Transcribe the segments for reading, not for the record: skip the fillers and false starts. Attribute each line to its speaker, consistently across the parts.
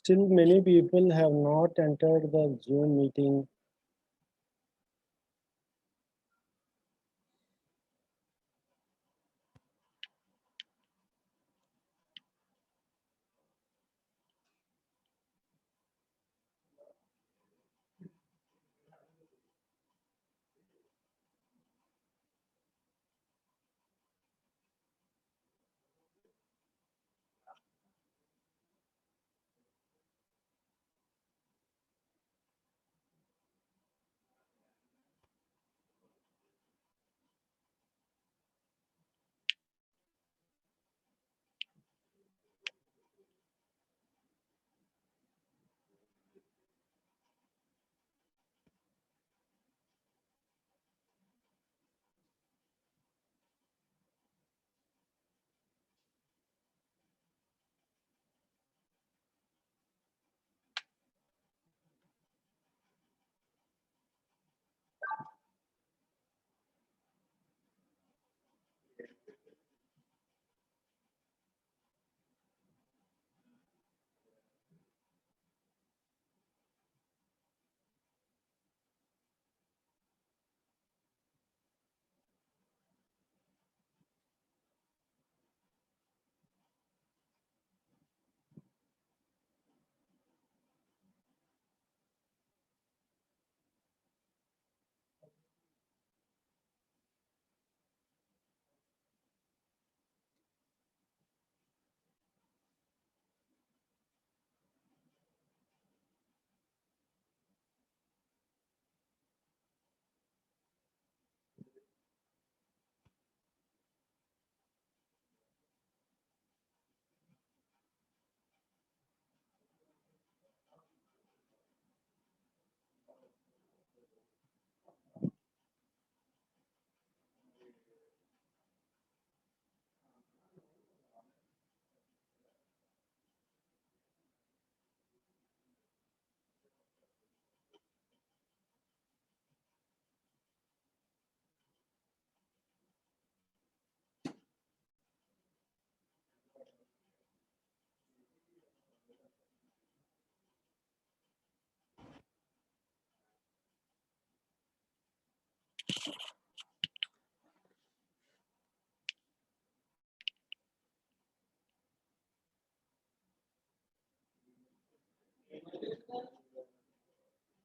Speaker 1: Still, many people have not entered the Zoom meeting.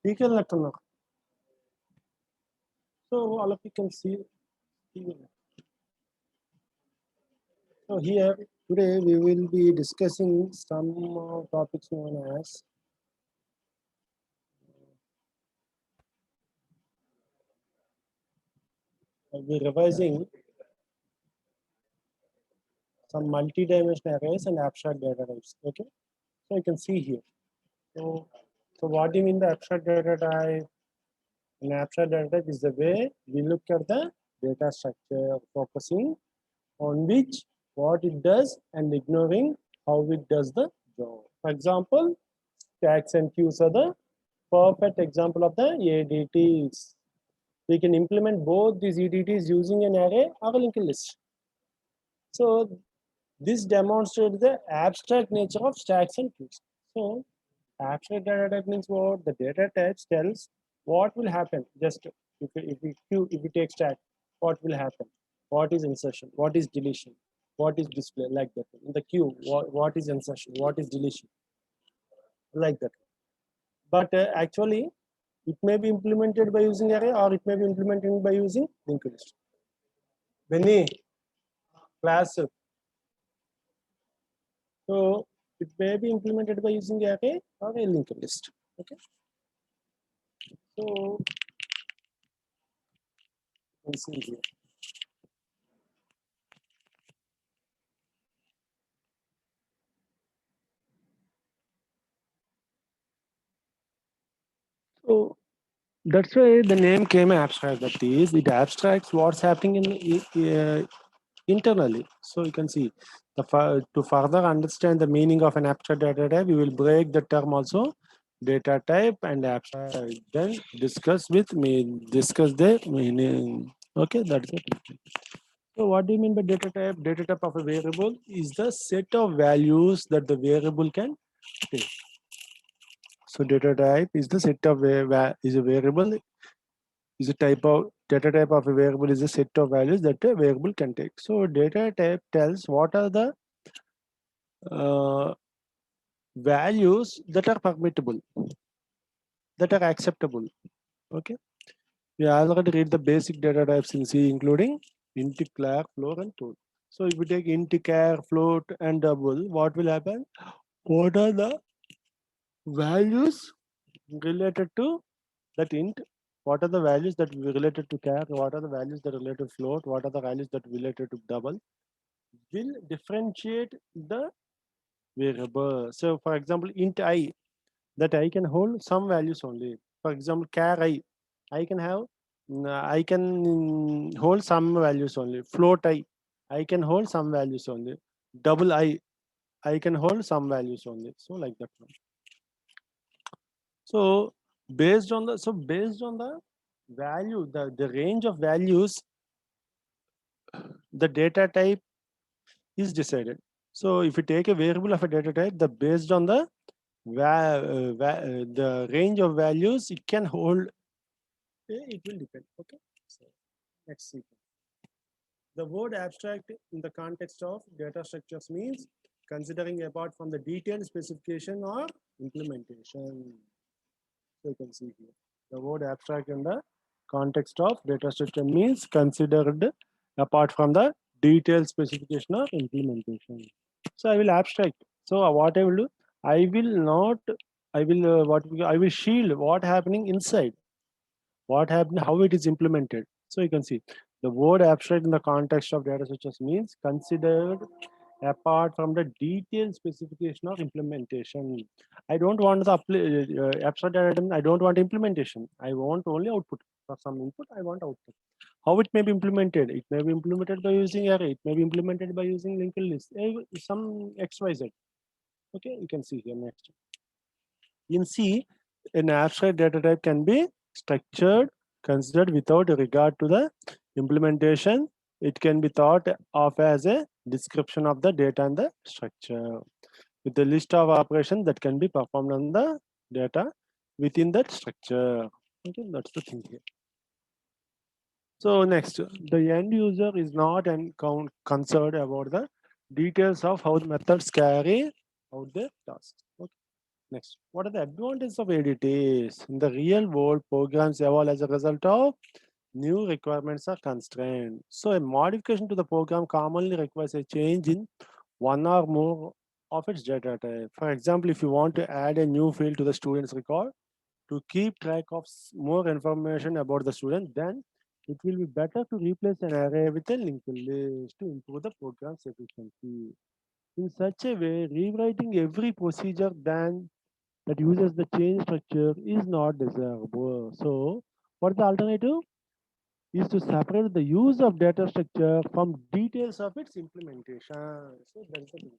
Speaker 1: We can let them know. So all of you can see. So here today we will be discussing some topics known as we'll be revising some multi-dimensional arrays and abstract data types. Okay, so you can see here. So what do you mean the abstract data type? An abstract data type is the way we look at the data structure, focusing on which, what it does, and ignoring how it does the job. For example, stacks and queues are the perfect example of the ADTs. We can implement both these ADTs using an array or a linked list. So this demonstrates the abstract nature of stacks and queues. So abstract data type means what? The data types tells what will happen. Just if we take stack, what will happen? What is insertion? What is deletion? What is display? Like that. In the queue, what is insertion? What is deletion? Like that. But actually, it may be implemented by using array or it may be implemented by using linked list. Benny, class. So it may be implemented by using array or a linked list. Okay. So you can see here. So that's why the name came abstract. That is, it abstracts what's happening in internally. So you can see to further understand the meaning of an abstract data type, we will break the term also data type and abstract. Then discuss the meaning. Okay, that's it. So what do you mean by data type? Data type of a variable is the set of values that the variable can take. So data type is the set of is a variable, is a type of data type of a variable is a set of values that a variable can take. So data type tells what are the values that are permittable, that are acceptable. Okay. We already read the basic data types in C, including int, char, float, and total. So if we take int, char, float, and double, what will happen? What are the values related to that int? What are the values that related to char? What are the values that related to float? What are the values that related to double? Will differentiate the variable. So for example, int I, that I can hold some values only. For example, char I can have, I can hold some values only. Float I can hold some values only. Double I can hold some values only. So like that one. So based on the value, the range of values, the data type is decided. So if you take a variable of a data type, the based on the range of values it can hold, it will depend. Okay. So let's see. The word abstract in the context of data structures means considering apart from the detailed specification or implementation. So you can see here. The word abstract in the context of data structure means considered apart from the detailed specification or implementation. So I will abstract. So what I will do, I will not, I will I will shield what happening inside, what happened, how it is implemented. So you can see the word abstract in the context of data structures means considered apart from the detailed specification or implementation. I don't want the abstract data. I don't want implementation. I want only output. For some input, I want output. How it may be implemented? It may be implemented by using array. It may be implemented by using linked list. Some XYZ. Okay, you can see here next. In C, an abstract data type can be structured, considered without regard to the implementation. It can be thought of as a description of the data and the structure with the list of operations that can be performed on the data within that structure. Okay, that's the thing here. So next, the end user is not concerned about the details of how the methods carry out the task. Okay. Next, what are the advantages of ADTs? In the real world, programs evolve as a result of new requirements or constraints. So a modification to the program commonly requires a change in one or more of its data type. For example, if you want to add a new field to the student's record to keep track of more information about the student, then it will be better to replace an array with a linked list to improve the program's efficiency. In such a way, rewriting every procedure then that uses the change structure is not desirable. So what the alternative is to separate the use of data structure from details of its implementation. So that's the thing.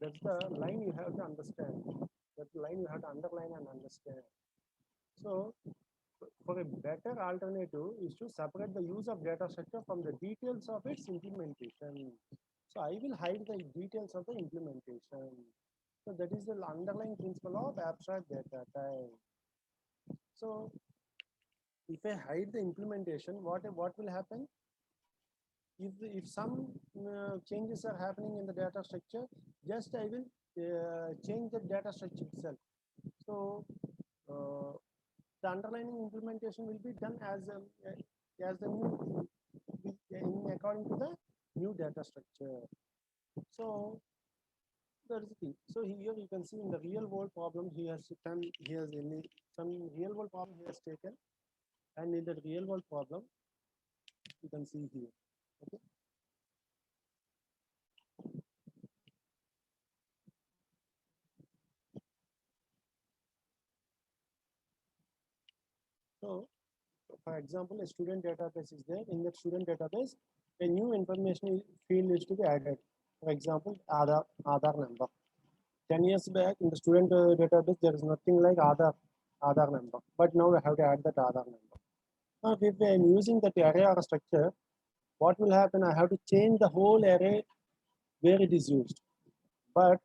Speaker 1: That's the line you have to understand. That's the line you have to underline and understand. So for a better alternative is to separate the use of data structure from the details of its implementation. So I will hide the details of the implementation. So that is the underlying principle of abstract data type. So if I hide the implementation, what will happen? If some changes are happening in the data structure, just I will change the data structure itself. So the underlying implementation will be done as the new according to the new data structure. So that is the thing. So here you can see in the real world problem he has done, he has in some real world problem he has taken, and in the real world problem you can see here. Okay. So for example, a student database is there. In that student database, a new information field is to be added. For example, Aadhaar number. 10 years back in the student database, there is nothing like Aadhaar number. But now we have to add that Aadhaar number. Now, if I am using that array or structure, what will happen? I have to change the whole array where it is used. But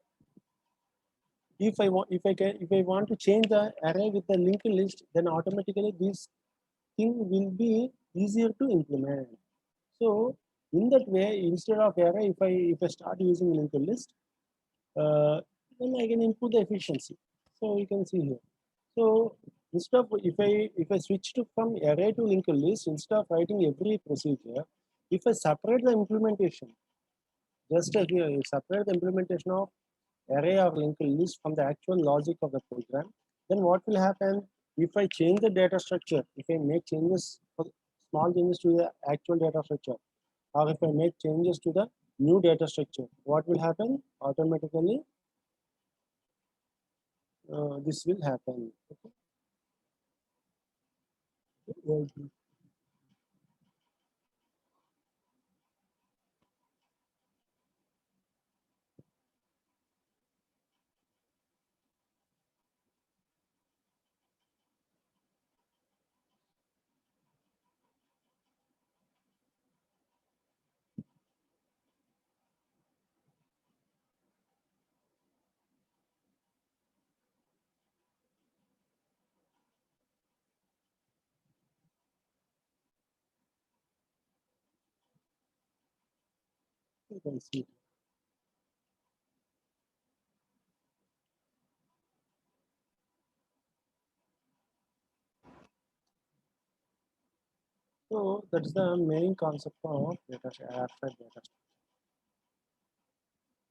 Speaker 1: if I want to change the array with the linked list, then automatically this thing will be easier to implement. So in that way, instead of array, if I start using linked list, then I can improve the efficiency. So you can see here. So instead of if I switch to from array to linked list, instead of writing every procedure, if I separate the implementation, just as here you separate the implementation of array or linked list from the actual logic of the program, then what will happen if I change the data structure, if I make changes, small changes to the actual data structure, or if I make changes to the new data structure, what will happen? Automatically, this will happen. Okay. You can see. So that's the main concept of abstract data.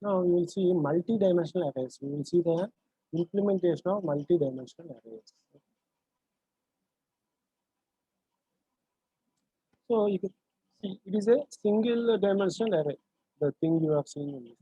Speaker 1: Now we will see multi-dimensional arrays. We will see the implementation of multi-dimensional arrays. So you can see it is a single dimensional array. The thing you have seen in this.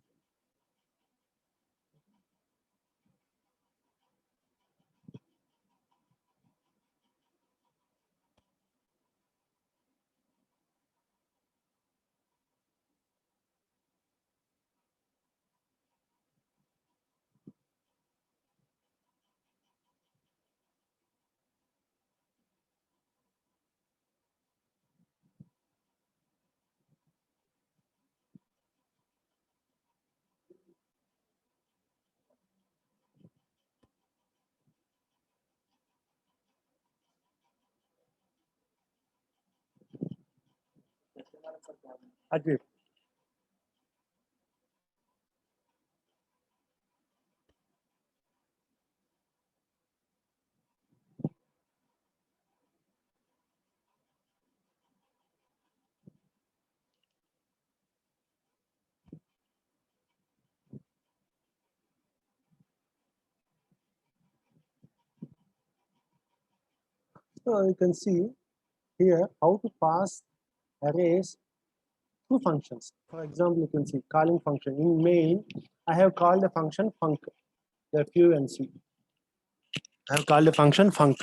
Speaker 1: Agreed. So you can see here how to pass arrays to functions. For example, you can see calling function. In main, I have called the function func, FUNC. I have called the function func.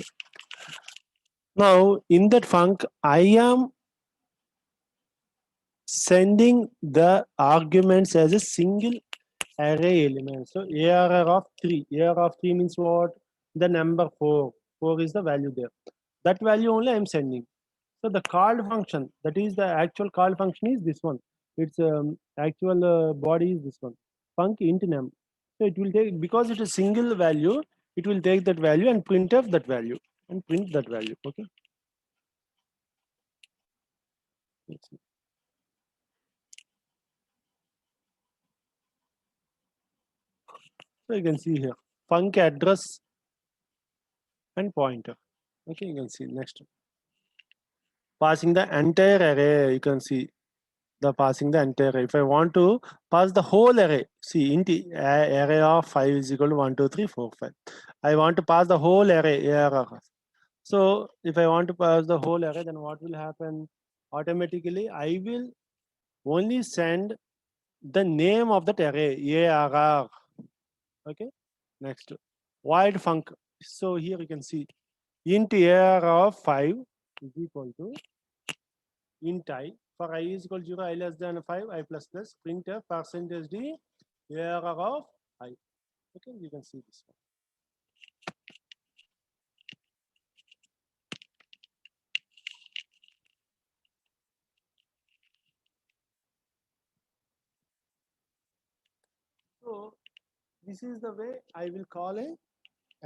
Speaker 1: Now in that func, I am sending the arguments as a single array element. So ARR of 3. ARR of 3 means what? The number 4. 4 is the value there. That value only I am sending. So the called function, that is the actual called function is this one. Its actual body is this one. Func int num. So it will take, because it is single value, it will take that value and print off that value and print that value. Okay. Let's see. So you can see here func address and pointer. Okay, you can see next. Passing the entire array, you can see the passing the entire array. If I want to pass the whole array, see int array of 5 is equal to 1, 2, 3, 4, 5. I want to pass the whole array ARR. So if I want to pass the whole array, then what will happen? Automatically, I will only send the name of that array ARR. Okay. Next, void func. So here you can see int ARR of 5 is equal to int I. For I is equal to 0, I less than 5, I plus plus, printf percentage d ARR of I. Okay, you can see this one. So this is the way I will call a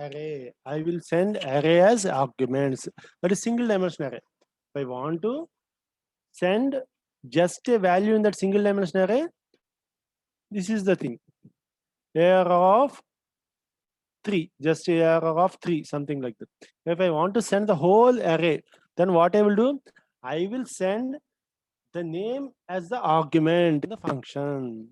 Speaker 1: array. I will send array as arguments. That is single dimension array. If I want to send just a value in that single dimension array, this is the thing. Error of 3, just a error of 3, something like that. If I want to send the whole array, then what I will do? I will send the name as the argument in the function.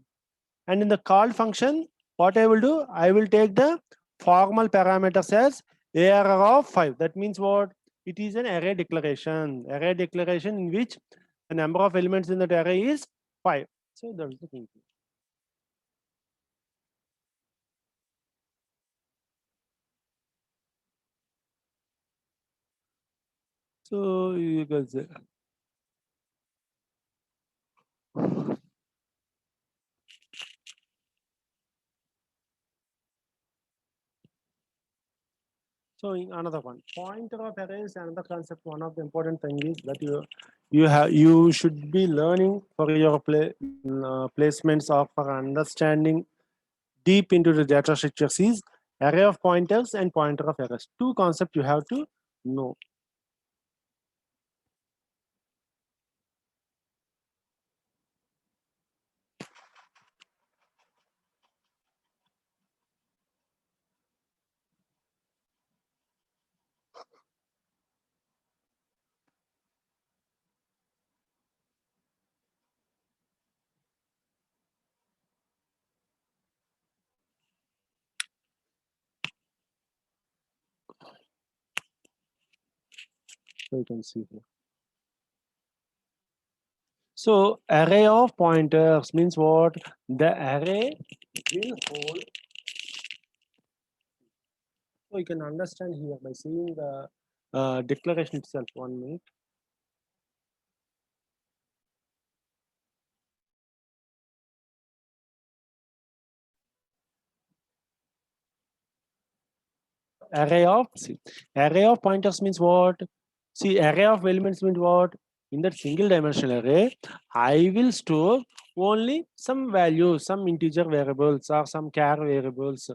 Speaker 1: And in the call function, what I will do? I will take the formal parameters as error of 5. That means what? It is an array declaration. Array declaration in which the number of elements in that array is 5. So that's the thing. So you can say. So in another one, pointer of array is another concept. One of the important thing is that you should be learning for your placements or for understanding deep into the data structures is array of pointers and pointer of arrays. Two concepts you have to know. So you can see here. So array of pointers means what? The array will hold. So you can understand here by seeing the declaration itself. 1 minute. Array of pointers means what? See, array of elements means what? In that single dimensional array, I will store only some values, some integer variables or some char variables,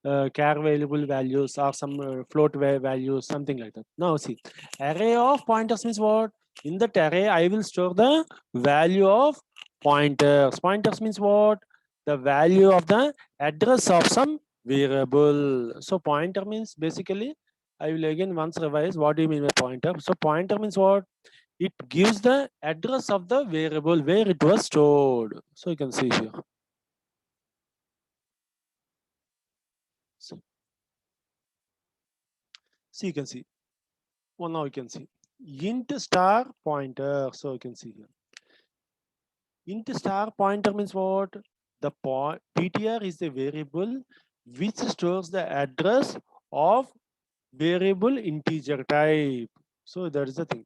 Speaker 1: char variable values or some float values, something like that. Now see, array of pointers means what? In that array, I will store the value of pointers. Pointers means what? The value of the address of some variable. So pointer means basically, I will again once revise what do you mean by pointer. So pointer means what? It gives the address of the variable where it was stored. So you can see here. So you can see. Well, now you can see. Int star pointer. So you can see here. Int star pointer means what? The PTR is the variable which stores the address of variable integer type. So that is the thing.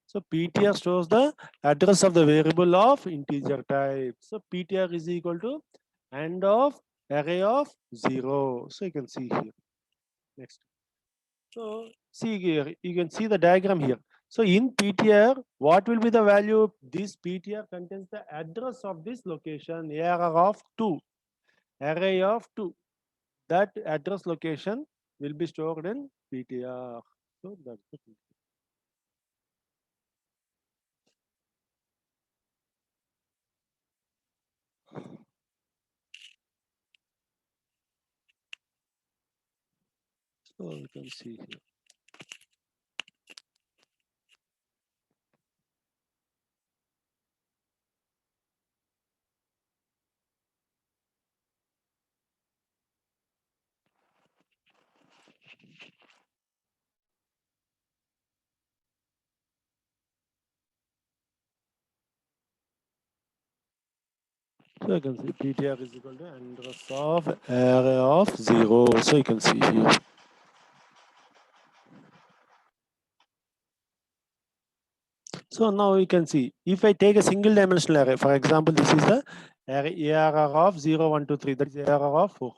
Speaker 1: So PTR stores the address of the variable of integer type. So PTR is equal to end of array of 0. So you can see here. Next. So see here, you can see the diagram here. So in PTR, what will be the value? This PTR contains the address of this location, array of 2. Array of 2. That address location will be stored in PTR. So that's the thing. So you can see here. So you can see PTR is equal to address of array of 0. So you can see here. So now you can see if I take a single dimensional array, for example, this is the array of 0, 1, 2, 3, that is array of 4.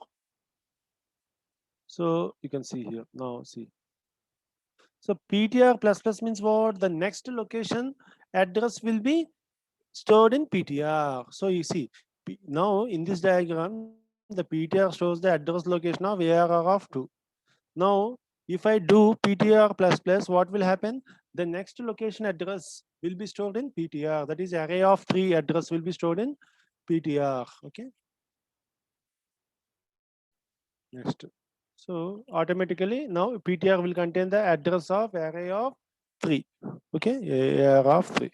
Speaker 1: So you can see here. Now see. So PTR plus plus means what? The next location address will be stored in PTR. So you see now in this diagram, the PTR shows the address location of ARR of 2. Now, if I do PTR plus plus, what will happen? The next location address will be stored in PTR. That is, array of 3 address will be stored in PTR. Okay. Next. So automatically now PTR will contain the address of array of 3. Okay, array of 3.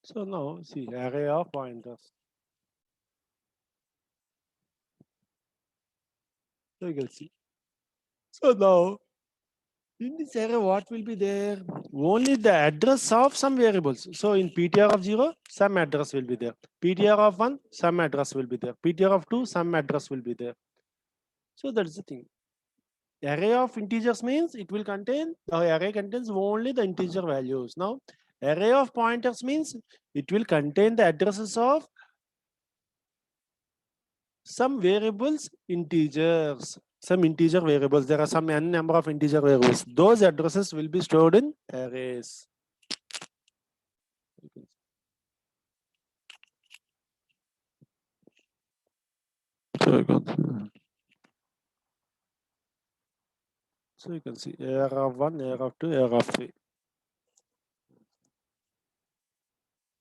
Speaker 1: So now see array of pointers. So you can see. So now in this array, what will be there? Only the address of some variables. So in PTR of 0, some address will be there. PTR of 1, some address will be there. PTR of 2, some address will be there. So that's the thing. Array of integers means it will contain, the array contains only the integer values. Now, array of pointers means it will contain the addresses of some variables, integers, some integer variables. There are some n number of integer variables. Those addresses will be stored in arrays. So you can see AR of 1, AR of 2, AR of 3.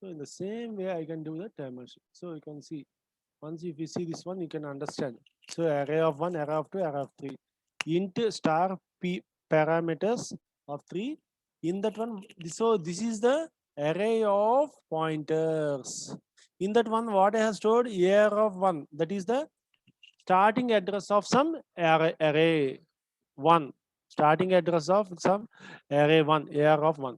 Speaker 1: So in the same way, I can do the dimension. So you can see, once if you see this one, you can understand. So array of 1, array of 2, array of 3. Int star p parameters of 3. In that one, so this is the array of pointers. In that one, what I have stored? AR of 1. That is the starting address of some array 1. Starting address of some array 1, AR of 1.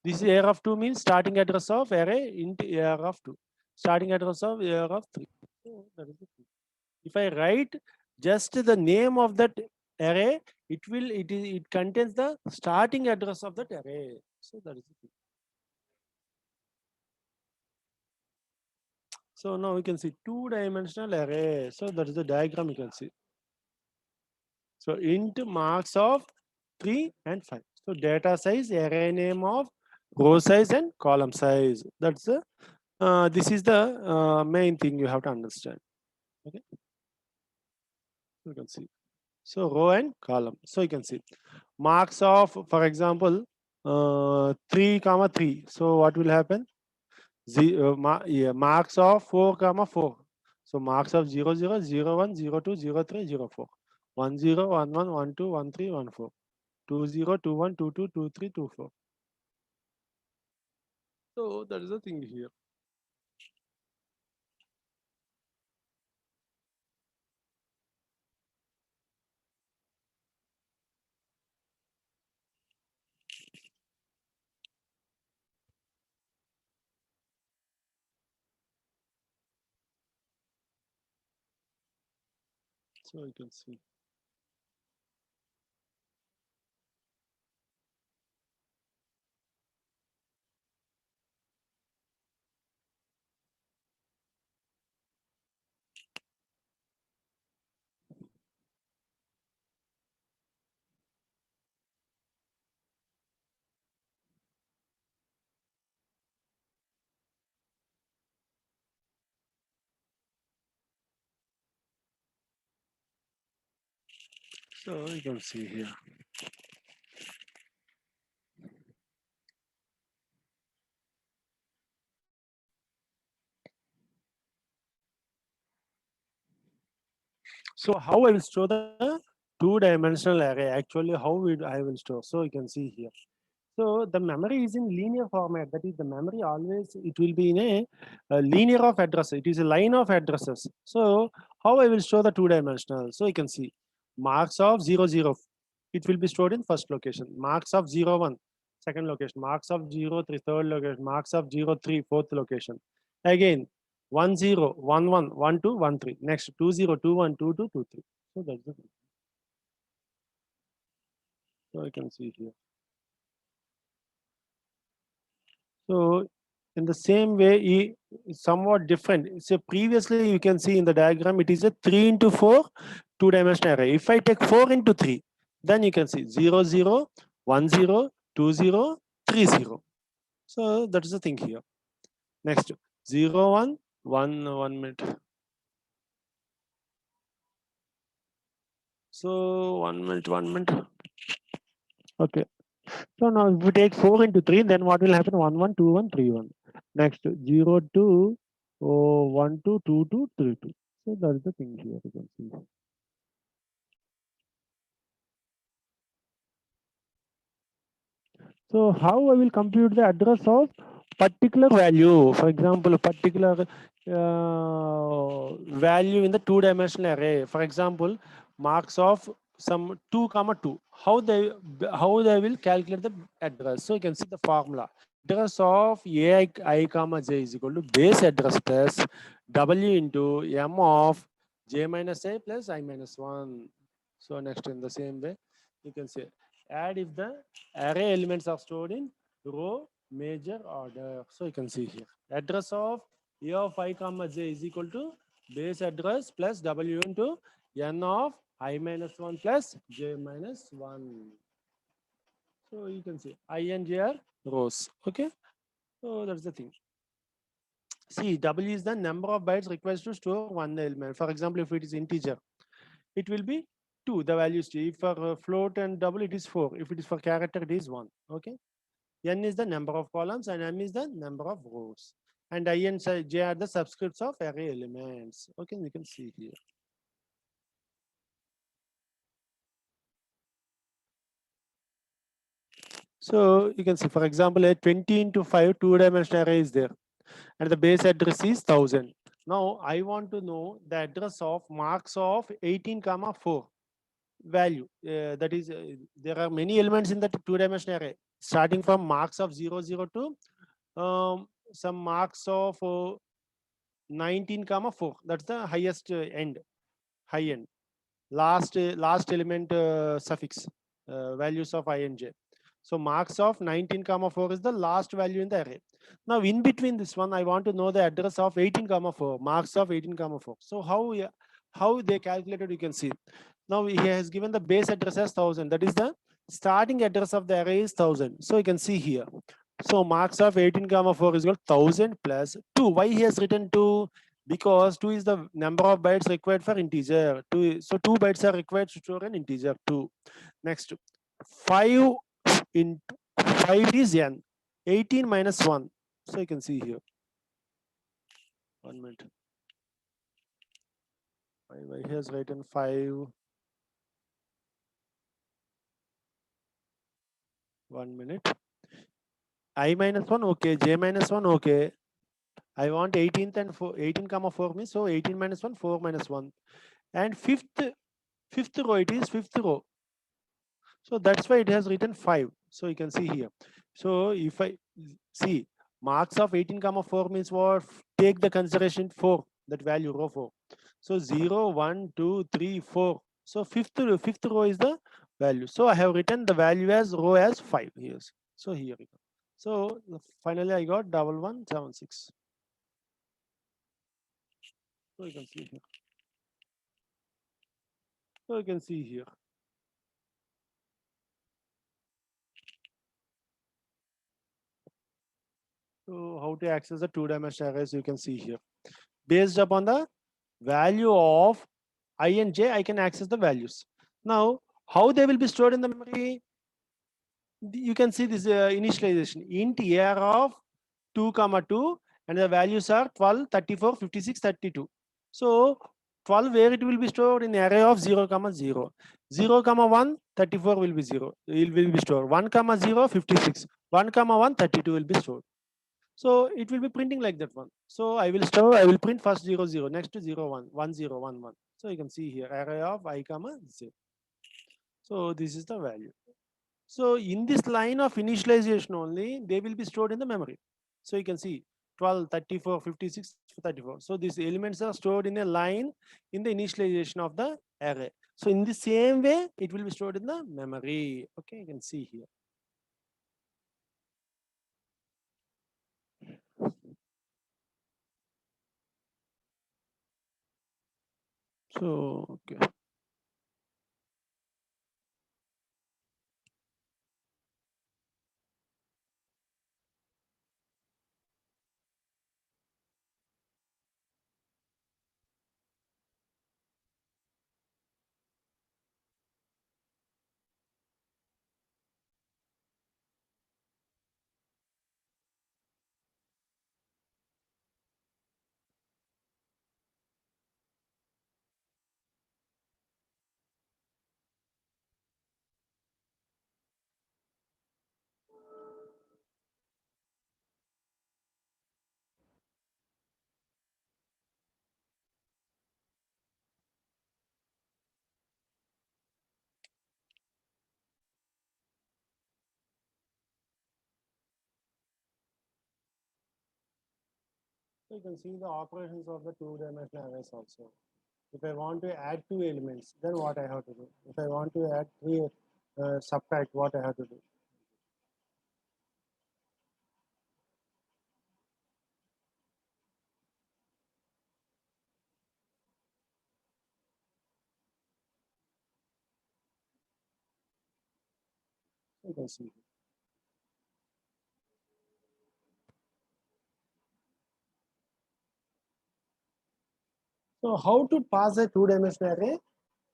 Speaker 1: This is AR of 2 means starting address of array into AR of 2. Starting address of AR of 3. So that is the thing. If I write just the name of that array, it contains the starting address of that array. So that is the thing. So now we can see two-dimensional array. So that is the diagram you can see. So int marks of 3 and 5. So data size, array name of row size and column size. That's the this is the main thing you have to understand. Okay, you can see. So row and column. So you can see marks of, for example, 3 comma 3. So what will happen? Marks of 4 comma 4. So marks of 0 0 0 1 0 2 0 3 0 4 1 0 1 1 1 2 1 3 1 4 2 0 2 1 2 2 2 3 2 4. So that is the thing here. So you can see. So you can see here. So how I will store the two-dimensional array? Actually, how I will store? So you can see here. So the memory is in linear format. That is, the memory always it will be in a linear of address. It is a line of addresses. So how I will store the two-dimensional? So you can see marks of 0 0. It will be stored in first location. Marks of 0 1, second location. Marks of 0 3, third location. Marks of 0 3, fourth location. Again 1 0 1 1 1 2 1 3. Next 2 0 2 1 2 2 2 3. So that's the thing. So you can see here. So in the same way, somewhat different. So previously you can see in the diagram, it is a 3 into 4 two-dimensional array. If I take 4 into 3, then you can see 0, 0, 1, 0, 2, 0, 3, 0. So that is the thing here. Next, 0, 1, 1 minute. So 1 minute. Okay. So now if we take 4 into 3, then what will happen? 1, 1, 2, 1, 3, 1. Next, 0, 2, 1, 2, 2, 2, 3, 2. So that is the thing here, you can see. So how I will compute the address of particular value? For example, a particular value in the two-dimensional array. For example, marks of some 2 comma 2. How they will calculate the address? So you can see the formula. Address of I comma j is equal to base address plus w into m of j minus a plus I minus 1. So next, in the same way, you can say add if the array elements are stored in row major order. So you can see here address of a of I comma j is equal to base address plus w into n of I minus 1 plus j minus 1. So you can see I and j are rows. Okay. So that's the thing. See, w is the number of bytes required to store one element. For example, if it is integer, it will be 2. The value is 2. If for float and double, it is 4. If it is for character, it is 1. Okay. N is the number of columns and M is the number of rows. And I and J are the subscripts of array elements. Okay, you can see here. So you can see, for example, a 20 into 5 two-dimensional array is there, and the base address is 1000. Now I want to know the address of marks of 18 comma 4 value. That is, there are many elements in the two-dimensional array, starting from marks of 0, 0 to some marks of 19 comma 4. That's the highest end, high end. Last element suffix values of I and j. So marks of 19 comma 4 is the last value in the array. Now in between this one, I want to know the address of 18 comma 4, marks of 18 comma 4. So how they calculated, you can see. Now he has given the base address as 1000. That is the starting address of the array is 1000. So you can see here. So marks of 18 comma 4 is equal to 1000 plus 2. Why he has written 2? Because 2 is the number of bytes required for integer. So 2 bytes are required to store an integer 2. Next, 5 into 5 is n. 18 minus 1. So you can see here. 1 minute. Why he has written 5. 1 minute. I minus 1, okay. J minus 1, okay. I want 18th and 18 comma 4 means, so 18 minus 1, 4 minus 1. And fifth row, it is fifth row. So that's why it has written 5. So you can see here. So if I see marks of 18 comma 4 means what? Take the consideration 4, that value row 4. So 0, 1, 2, 3, 4. So fifth row is the value. So I have written the value as row as 5 here. So here we go. So finally I got 1176. So you can see here. So you can see here. So how to access the two-dimensional arrays, you can see here. Based upon the value of I and j, I can access the values. Now, how they will be stored in the memory? You can see this initialization. Int AR of 2 comma 2, and the values are 12, 34, 56, 32. So 12, where it will be stored? In array of 0 comma 0. 0 comma 1, 34 will be 0. It will be stored. 1 comma 0, 56. 1 comma 1, 32 will be stored. So it will be printing like that one. So I will print first 0, 0, next to 0, 1, 1, 0, 1, 1. So you can see here array of I comma 0. So this is the value. So in this line of initialization only, they will be stored in the memory. So you can see 12, 34, 56, 34. So these elements are stored in a line in the initialization of the array. So in the same way, it will be stored in the memory. Okay, you can see here.
Speaker 2: So okay.
Speaker 1: So you can see the operations of the two-dimensional arrays also. If I want to add two elements, then what I have to do? If I want to add three, subtract, what I have to do? You can see. So how to pass a two-dimensional array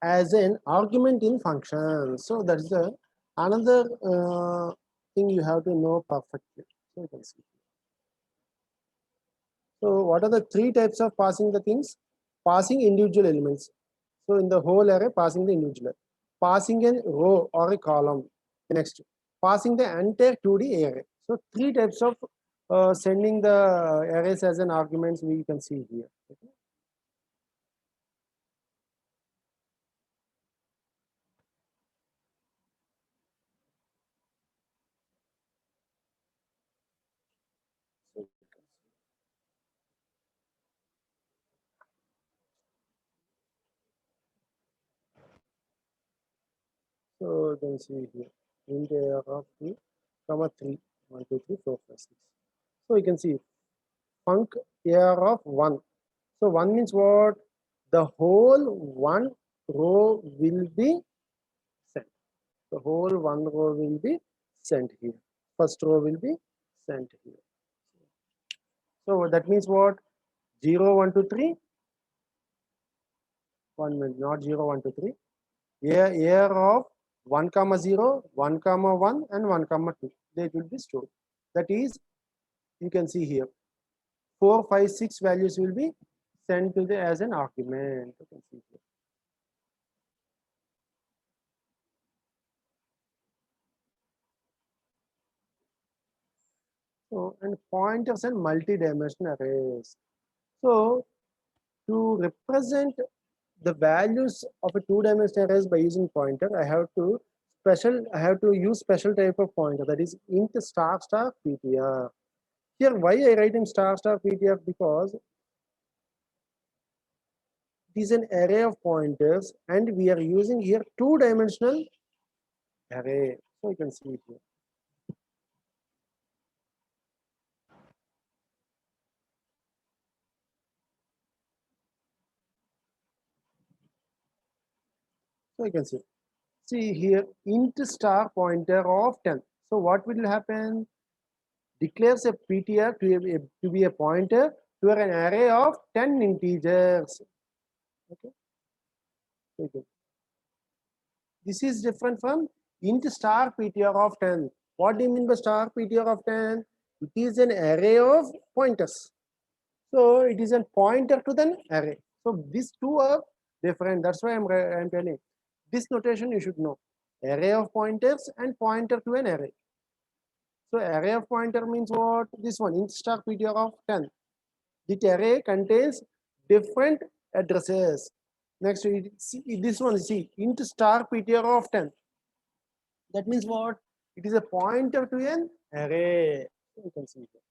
Speaker 1: as an argument in function? So that is the another thing you have to know perfectly. So you can see. So what are the three types of passing the things? Passing individual elements. So in the whole array, passing the individual. Passing a row or a column. Next, passing the entire 2D array. So three types of sending the arrays as an arguments we can see here. Okay. So you can see here int array of 2, comma 3, 1, 2, 3, 4, 5, 6. So you can see func array of 1. So 1 means what? The whole one row will be sent. The whole one row will be sent here. First row will be sent here. So that means what? 0, 1, 2, 3. 1 minute, not 0, 1, 2, 3. Air of 1, comma 0, 1, comma 1, and 1, comma 2. They will be stored. That is, you can see here, 4, 5, 6 values will be sent to the as an argument. You can see here. So, and pointers and multi-dimensional arrays. So, to represent the values of a two-dimensional arrays by using pointer, I have to use special type of pointer, that is int star star ptr. Here, why I write in star star ptr? Because it is an array of pointers and we are using here two-dimensional array. So you can see here. So you can see here int star pointer of 10. So what will happen? Declares a ptr to be a pointer to an array of 10 integers. Okay. Okay. This is different from int star ptr of 10. What do you mean by star ptr of 10? It is an array of pointers. So it is a pointer to the array. So these two are different. That's why I'm telling. This notation you should know. Array of pointers and pointer to an array. So array of pointer means what? This one, int star ptr of 10. The array contains different addresses. Next, this one, see, int star ptr of 10. That means what? It is a pointer to an array. You can see here.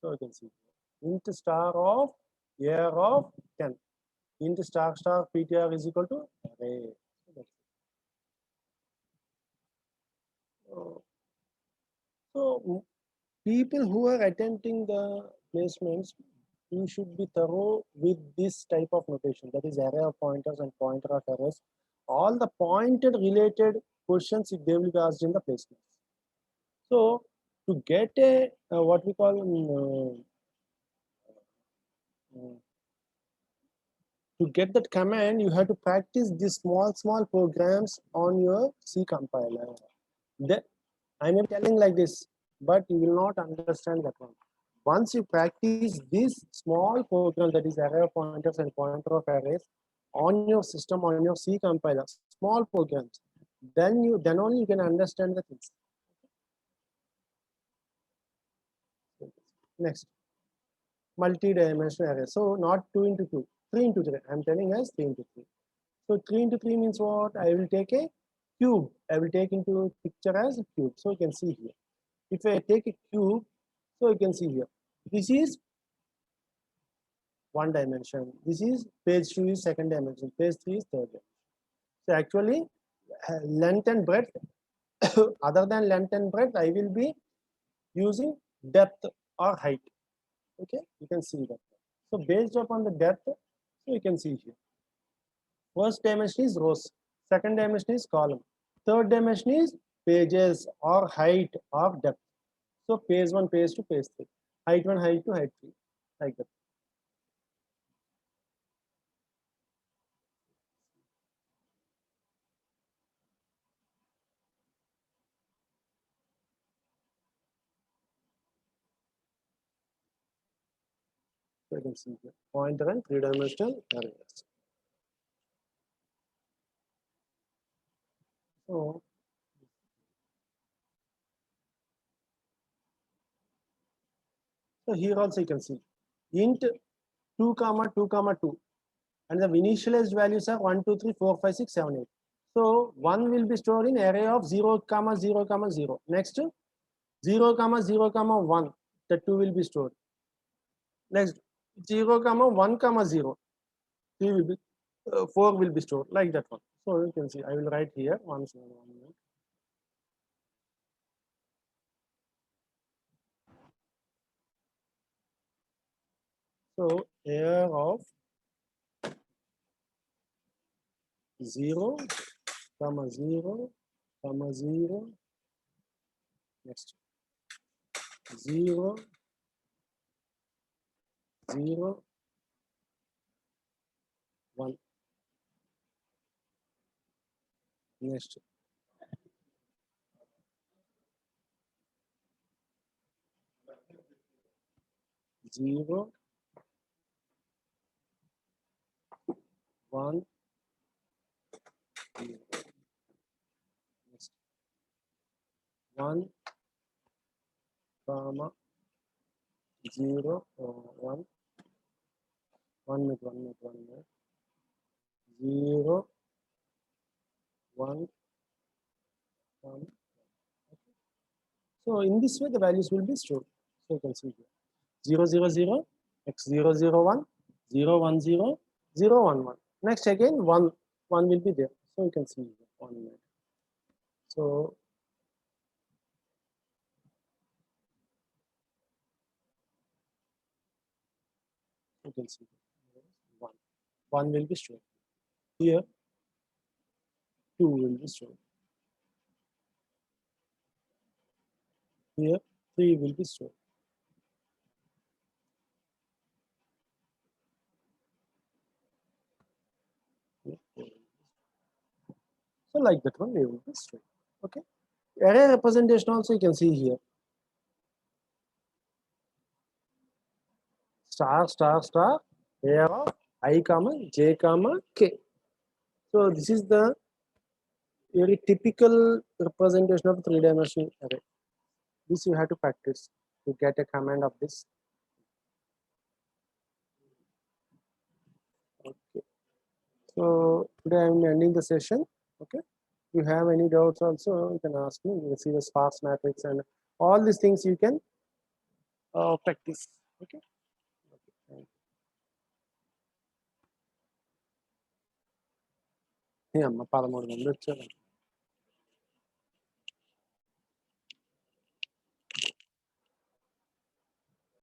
Speaker 1: So you can see int star of year of 10. Int star star ptr is equal to array. So people who are attempting the placements, you should be thorough with this type of notation, that is array of pointers and pointer of arrays. All the pointed related questions they will be asked in the placements. So to get a what we call to get that command, you have to practice these small programs on your C compiler. That I may be telling like this, but you will not understand that one. Once you practice this small program, that is array of pointers and pointer of arrays, on your system, on your C compiler, small programs, then only you can understand the things. Next, multi-dimensional array. So not 2 into 2, 3 into 3. I'm telling us 3 into 3. So 3 into 3 means what? I will take a cube. I will take into picture as a cube. So you can see here. If I take a cube, so you can see here. This is one dimension. This is page 2 is second dimension. Page 3 is third dimension. So actually, length and breadth. Other than length and breadth, I will be using depth or height. Okay, you can see that. So based upon the depth, so you can see here. First dimension is rows. Second dimension is column. Third dimension is pages or height or depth. So page 1, page 2, page 3. Height 1, height 2, height 3. Like that. So you can see here. Pointer and three-dimensional arrays. So here also you can see int 2 comma 2 comma 2, and the initialized values are 1 2 3 4 5 6 7 8. So 1 will be stored in array of 0 comma 0 comma 0. Next 0 comma 0 comma 1, the 2 will be stored. Next 0 comma 1 comma 0, 3 will be 4 will be stored, like that one. So you can see I will write here 1 minute. So array of 0 comma 0 comma 0, next 0 0 1, next 0 1 0, next 1 comma 0 1 minute 0 1 comma. So in this way the values will be stored. So you can see here 0 0 0 x 0 0 1 0 1 0 0 1 1. Next again 1 will be there. So you can see here 1 minute. So you can see 1 will be stored. Here 2 will be stored. Here 3 will be stored. So like that one, they will be stored. Okay. Array representation also you can see here. Star star star array of I comma j comma k. So this is the very typical representation of three-dimensional array. This you have to practice to get a command of this. Okay. So today I am ending the session. Okay. If you have any doubts also, you can ask me. You can see the sparse matrix and all these things you can practice. Okay. Yeah, 13 మంది వచ్చారు.